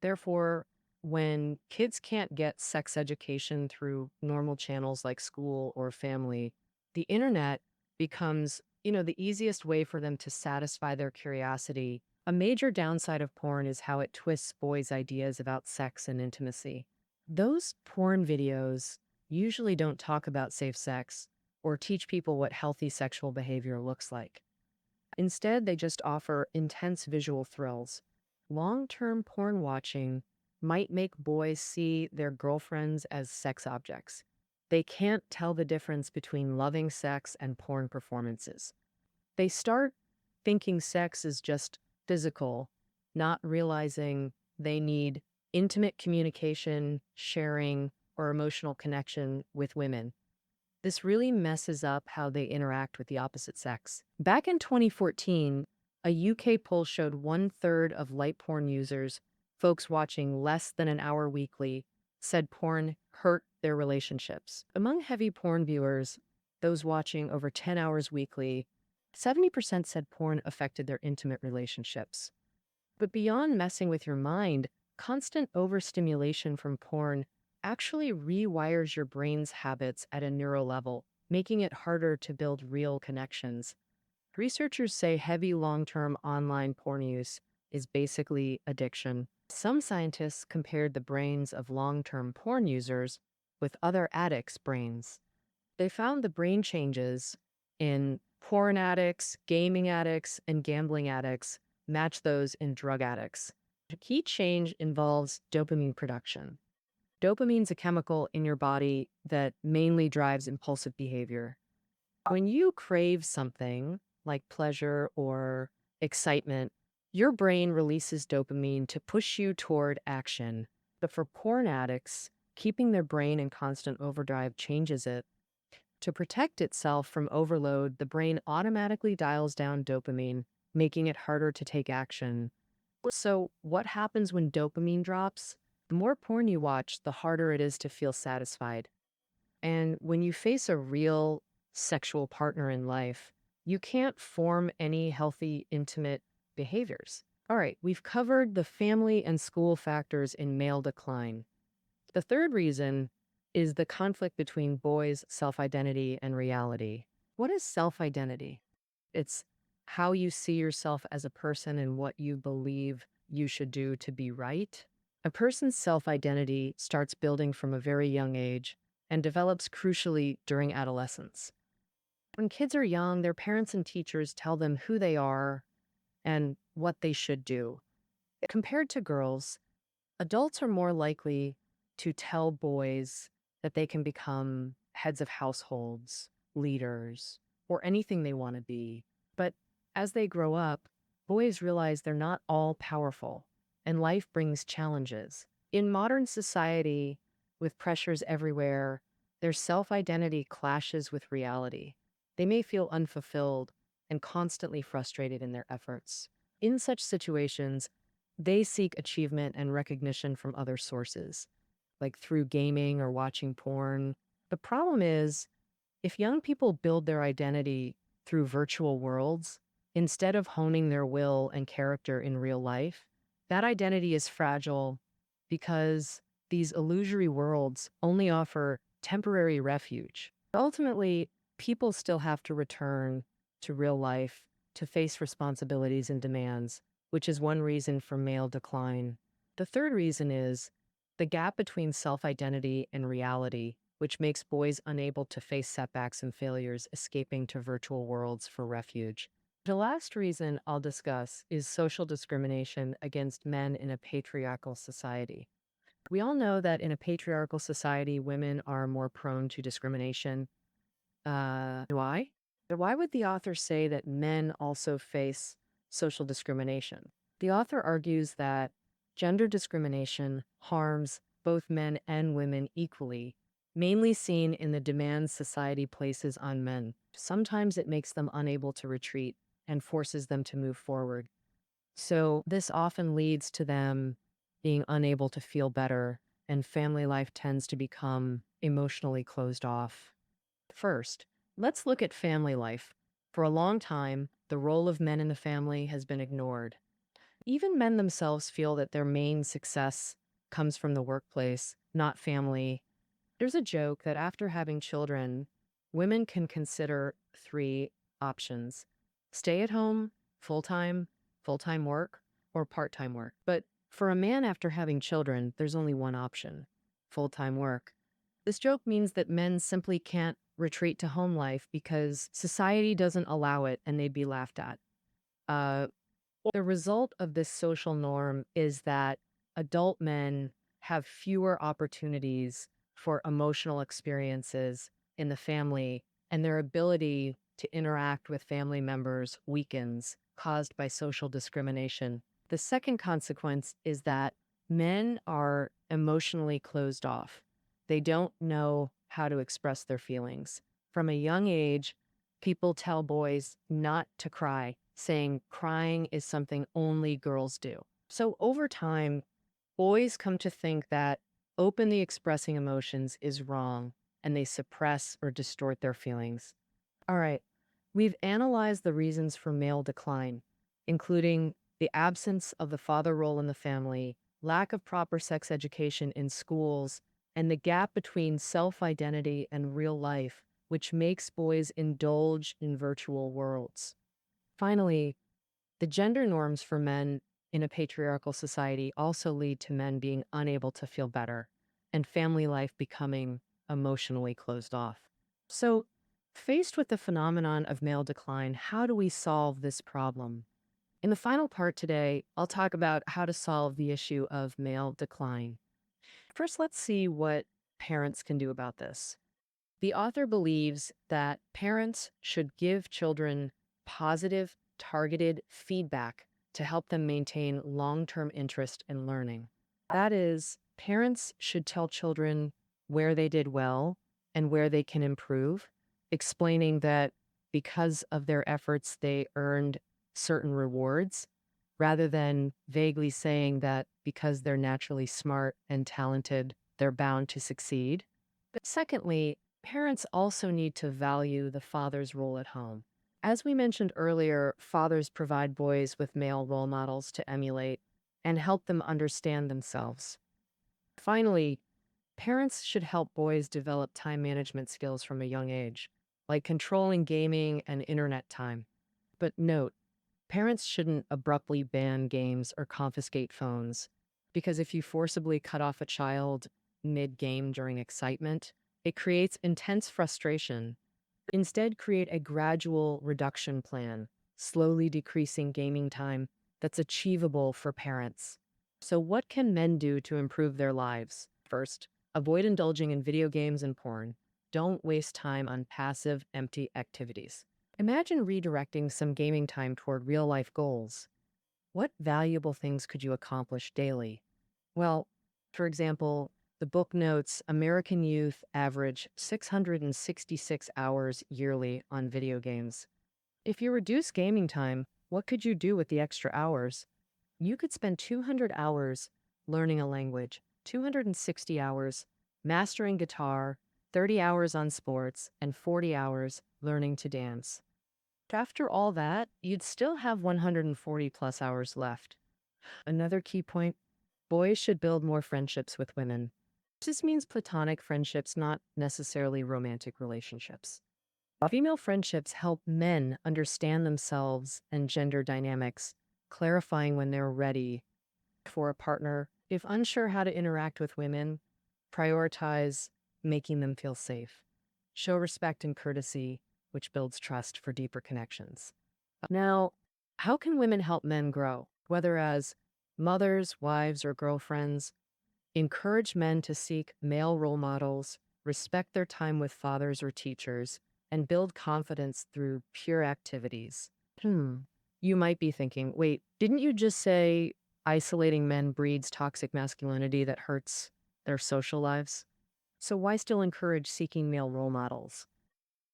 Therefore, when kids can't get sex education through normal channels like school or family, the internet becomes, the easiest way for them to satisfy their curiosity. A major downside of porn is how it twists boys' ideas about sex and intimacy. Those porn videos usually don't talk about safe sex or teach people what healthy sexual behavior looks like. Instead, they just offer intense visual thrills. Long-term porn watching might make boys see their girlfriends as sex objects. They can't tell the difference between loving sex and porn performances. They start thinking sex is just physical, not realizing they need intimate communication, sharing, or emotional connection with women. This really messes up how they interact with the opposite sex. Back in 2014, a UK poll showed one-third of light porn users, folks watching less than an hour weekly, said porn hurt their relationships. Among heavy porn viewers, those watching over 10 hours weekly, 70% said porn affected their intimate relationships. But beyond messing with your mind, constant overstimulation from porn actually rewires your brain's habits at a neural level, making it harder to build real connections. Researchers say heavy long-term online porn use is basically addiction. Some scientists compared the brains of long-term porn users with other addicts' brains. They found the brain changes in porn addicts, gaming addicts, and gambling addicts match those in drug addicts. The key change involves dopamine production. Dopamine's a chemical in your body that mainly drives impulsive behavior. When you crave something like pleasure or excitement, your brain releases dopamine to push you toward action. But for porn addicts, keeping their brain in constant overdrive changes it. To protect itself from overload, the brain automatically dials down dopamine, making it harder to take action. So, what happens when dopamine drops? The more porn you watch, the harder it is to feel satisfied. And when you face a real sexual partner in life, you can't form any healthy, intimate behaviors. All right, we've covered the family and school factors in male decline. The third reason is the conflict between boys' self-identity and reality. What is self-identity? It's how you see yourself as a person and what you believe you should do to be right. A person's self-identity starts building from a very young age and develops crucially during adolescence. When kids are young, their parents and teachers tell them who they are and what they should do. Compared to girls, adults are more likely to tell boys that they can become heads of households, leaders, or anything they want to be. But as they grow up, boys realize they're not all powerful, and life brings challenges. In modern society, with pressures everywhere, their self-identity clashes with reality. They may feel unfulfilled and constantly frustrated in their efforts. In such situations, they seek achievement and recognition from other sources, like through gaming or watching porn. The problem is, if young people build their identity through virtual worlds, instead of honing their will and character in real life, that identity is fragile because these illusory worlds only offer temporary refuge. Ultimately, people still have to return to real life to face responsibilities and demands, which is one reason for male decline. The third reason is the gap between self-identity and reality, which makes boys unable to face setbacks and failures, escaping to virtual worlds for refuge. The last reason I'll discuss is social discrimination against men in a patriarchal society. We all know that in a patriarchal society, women are more prone to discrimination. Why? Why would the author say that men also face social discrimination? The author argues that gender discrimination harms both men and women equally, mainly seen in the demands society places on men. Sometimes it makes them unable to retreat and forces them to move forward. So this often leads to them being unable to feel better, and family life tends to become emotionally closed off. First, let's look at family life. For a long time, the role of men in the family has been ignored. Even men themselves feel that their main success comes from the workplace, not family. There's a joke that after having children, women can consider three options: stay at home, full time work, or part time work. But for a man after having children, there's only one option: full time work. This joke means that men simply can't retreat to home life because society doesn't allow it and they'd be laughed at. Uh, the result of this social norm is that adult men have fewer opportunities for emotional experiences in the family, and their ability to interact with family members weakens, caused by social discrimination. The second consequence is that men are emotionally closed off. They don't know how to express their feelings. From a young age, people tell boys not to cry, saying crying is something only girls do. So over time, boys come to think that openly expressing emotions is wrong and they suppress or distort their feelings. All right, we've analyzed the reasons for male decline, including the absence of the father role in the family, lack of proper sex education in schools, and the gap between self identity and real life, which makes boys indulge in virtual worlds. Finally, the gender norms for men in a patriarchal society also lead to men being unable to feel better and family life becoming emotionally closed off. So, faced with the phenomenon of male decline, how do we solve this problem? In the final part today, I'll talk about how to solve the issue of male decline. First, let's see what parents can do about this. The author believes that parents should give children positive, targeted feedback to help them maintain long term interest in learning. That is, parents should tell children where they did well and where they can improve, explaining that because of their efforts, they earned certain rewards, rather than vaguely saying that because they're naturally smart and talented, they're bound to succeed. But secondly, parents also need to value the father's role at home. As we mentioned earlier, fathers provide boys with male role models to emulate and help them understand themselves. Finally, parents should help boys develop time management skills from a young age, like controlling gaming and internet time. But note, parents shouldn't abruptly ban games or confiscate phones, because if you forcibly cut off a child mid game during excitement, it creates intense frustration. Instead, create a gradual reduction plan, slowly decreasing gaming time that's achievable for parents. So, what can men do to improve their lives? First, avoid indulging in video games and porn. Don't waste time on passive, empty activities. Imagine redirecting some gaming time toward real life goals. What valuable things could you accomplish daily? Well, for example, the book notes American youth average 666 hours yearly on video games. If you reduce gaming time, what could you do with the extra hours? You could spend 200 hours learning a language, 260 hours mastering guitar, 30 hours on sports, and 40 hours learning to dance. After all that, you'd still have 140 plus hours left. Another key point: boys should build more friendships with women. This means platonic friendships, not necessarily romantic relationships. Female friendships help men understand themselves and gender dynamics, clarifying when they're ready for a partner. If unsure how to interact with women, prioritize making them feel safe. Show respect and courtesy, which builds trust for deeper connections. Now, how can women help men grow? Whether as mothers, wives, or girlfriends, encourage men to seek male role models, respect their time with fathers or teachers, and build confidence through pure activities. You might be thinking, wait, didn't you just say isolating men breeds toxic masculinity that hurts their social lives? So why still encourage seeking male role models?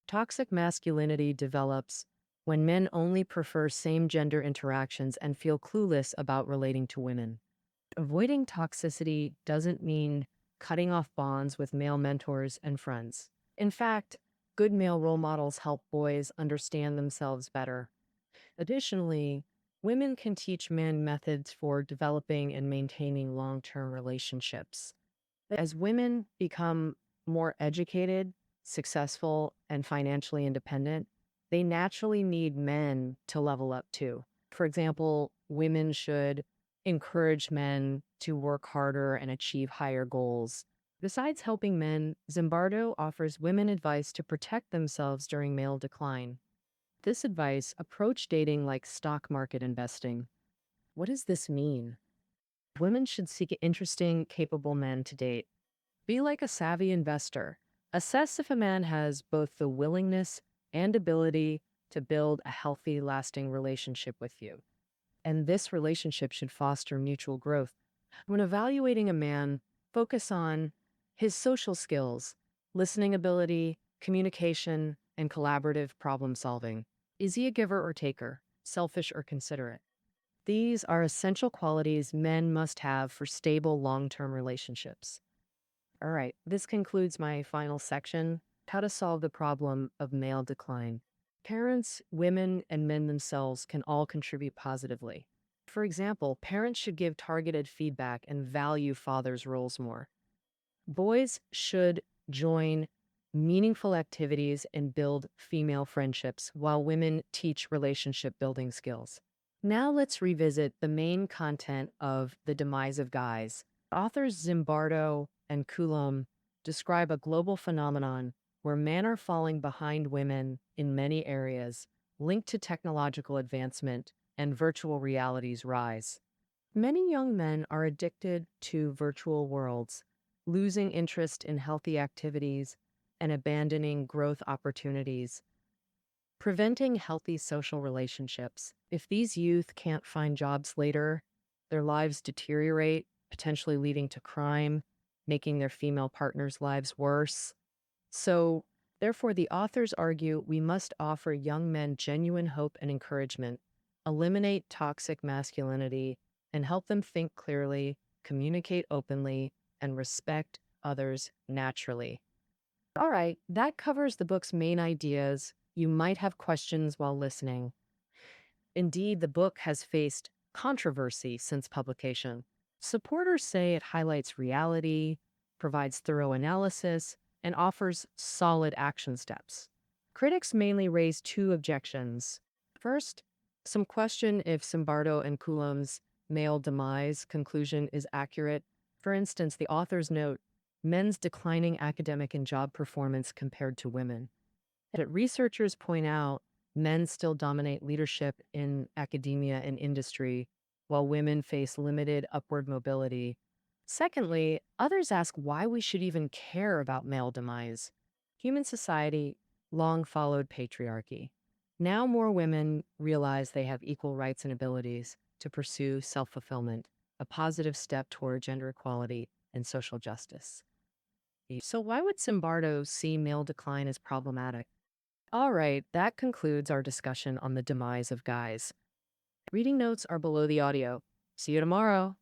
Toxic masculinity develops when men only prefer same gender interactions and feel clueless about relating to women. Avoiding toxicity doesn't mean cutting off bonds with male mentors and friends. In fact, good male role models help boys understand themselves better. Additionally, Women can teach men methods for developing and maintaining long term relationships. As women become more educated, successful, and financially independent, they naturally need men to level up too. For example, women should encourage men to work harder and achieve higher goals. Besides helping men, Zimbardo offers women advice to protect themselves during male decline. This advice approach dating like stock market investing. What does this mean? Women should seek interesting, capable men to date. Be like a savvy investor. Assess if a man has both the willingness and ability to build a healthy, lasting relationship with you. And this relationship should foster mutual growth. When evaluating a man, focus on his social skills, listening ability, communication, and collaborative problem solving. Is he a giver or taker, selfish or considerate? These are essential qualities men must have for stable long term relationships. All right, this concludes my final section, how to solve the problem of male decline. Parents, women, and men themselves can all contribute positively. For example, parents should give targeted feedback and value fathers' roles more. Boys should join meaningful activities and build female friendships, while women teach relationship building skills. Now let's revisit the main content of The Demise of Guys. Authors Zimbardo and Coulomb describe a global phenomenon where men are falling behind women in many areas, linked to technological advancement and virtual reality's rise. Many young men are addicted to virtual worlds, losing interest in healthy activities and abandoning growth opportunities, preventing healthy social relationships. If these youth can't find jobs later, their lives deteriorate, potentially leading to crime, making their female partners' lives worse. So, therefore, the authors argue we must offer young men genuine hope and encouragement, eliminate toxic masculinity, and help them think clearly, communicate openly, and respect others naturally. All right, that covers the book's main ideas. You might have questions while listening. Indeed, the book has faced controversy since publication. Supporters say it highlights reality, provides thorough analysis, and offers solid action steps. Critics mainly raise two objections. First, some question if Zimbardo and Coulomb's male demise conclusion is accurate. For instance, the authors note men's declining academic and job performance compared to women. But researchers point out men still dominate leadership in academia and industry, while women face limited upward mobility. Secondly, others ask why we should even care about male demise. Human society long followed patriarchy. Now more women realize they have equal rights and abilities to pursue self-fulfillment, a positive step toward gender equality and social justice. So why would Zimbardo see male decline as problematic? All right, that concludes our discussion on the demise of guys. Reading notes are below the audio. See you tomorrow.